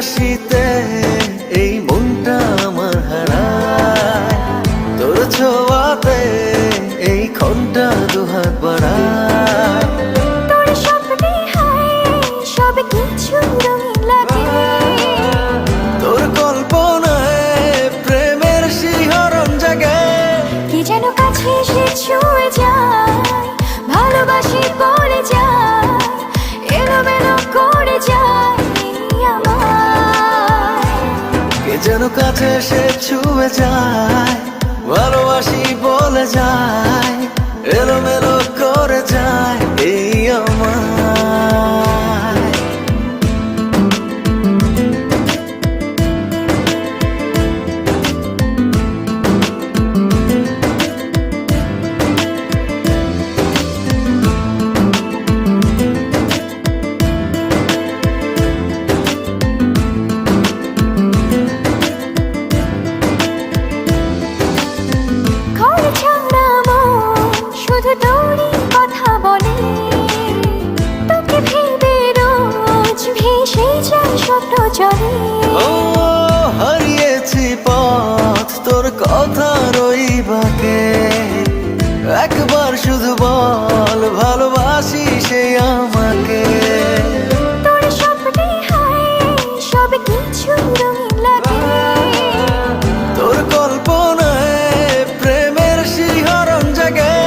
হাসিতে এই মনটা আমার হারায়, তোর ছোঁয়াতে এই ক্ষণটা দুহাত বাড়ায়। তোর স্বপ্নে হায় সব কিছু রঙিন লাগে, তোর কল্পনায় প্রেমের শিহরণ জাগে। কি যেন কাছে এসে ছুঁয়ে যায়, ভালোবাসি বলে যায়, এলোমেলো করে যায় আমায়। কে যেন কাছে এসে ছুঁয়ে যায়, ভালোবাসি বলে যায়, এলোমেলো করে যায় এই আমায়। ঘর ছাড়া মন শুধু তোরই কথা বলে, তোকে ভেবে রোজ ভেসে যায় স্বপ্ন জলে। ও হারিয়েছি পথ তোর কথার ওই বাঁকে, একবার শুধু বল ভালোবাসি সে আমাকে। তোর স্বপ্নে হায় সব কিছু রঙিন লাগে, তোর কল্পনায় প্রেমের শিহরণ জাগে।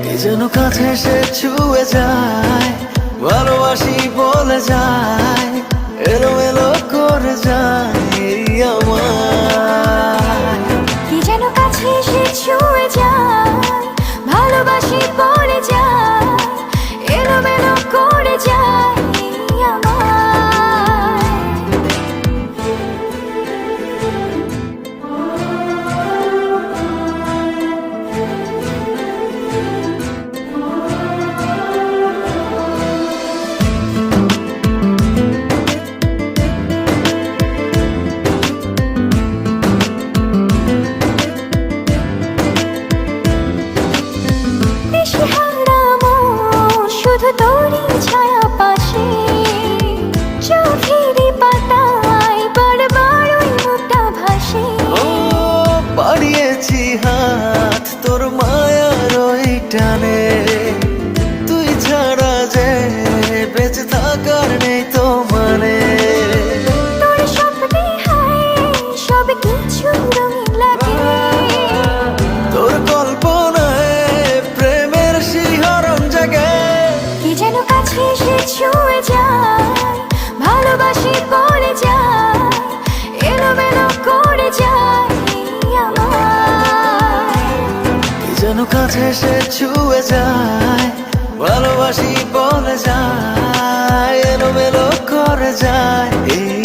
কে যেন কাছে এসে ছুঁয়ে যায়, ভালোবাসি বলে যায়, এলোমেলো করে যায় এই আমায়। কি যেন কাছে এসে ছুঁয়ে যায়, ভালোবাসি বলে যায়, এলোমেলো করে যায় আমায়। দিশেহারা মন শুধু তোরই ছায়া পাশে, চোখেরই পাতায় বারবার ওই মুখটা ভাসে। ও বাড়িয়েছি হাত তোর মায়ার ওই টানে, তুই ছাড়া যে বেঁচে থাকার নেই তো মানে। তোর স্বপ্নে হায় সব কিছু রঙিন লাগে, তোর কল্পনায় প্রেমের শিহরণ জাগে। কি যেন কাছে এসে ছুঁয়ে যায়, ভালোবাসি বলে যায়, এলোমেলো করে যায় আমায়। কি যেন কাছে এসে ছুঁয়ে যায়, ভালোবাসি বলে যায়, এলোমেলো করে যায় এই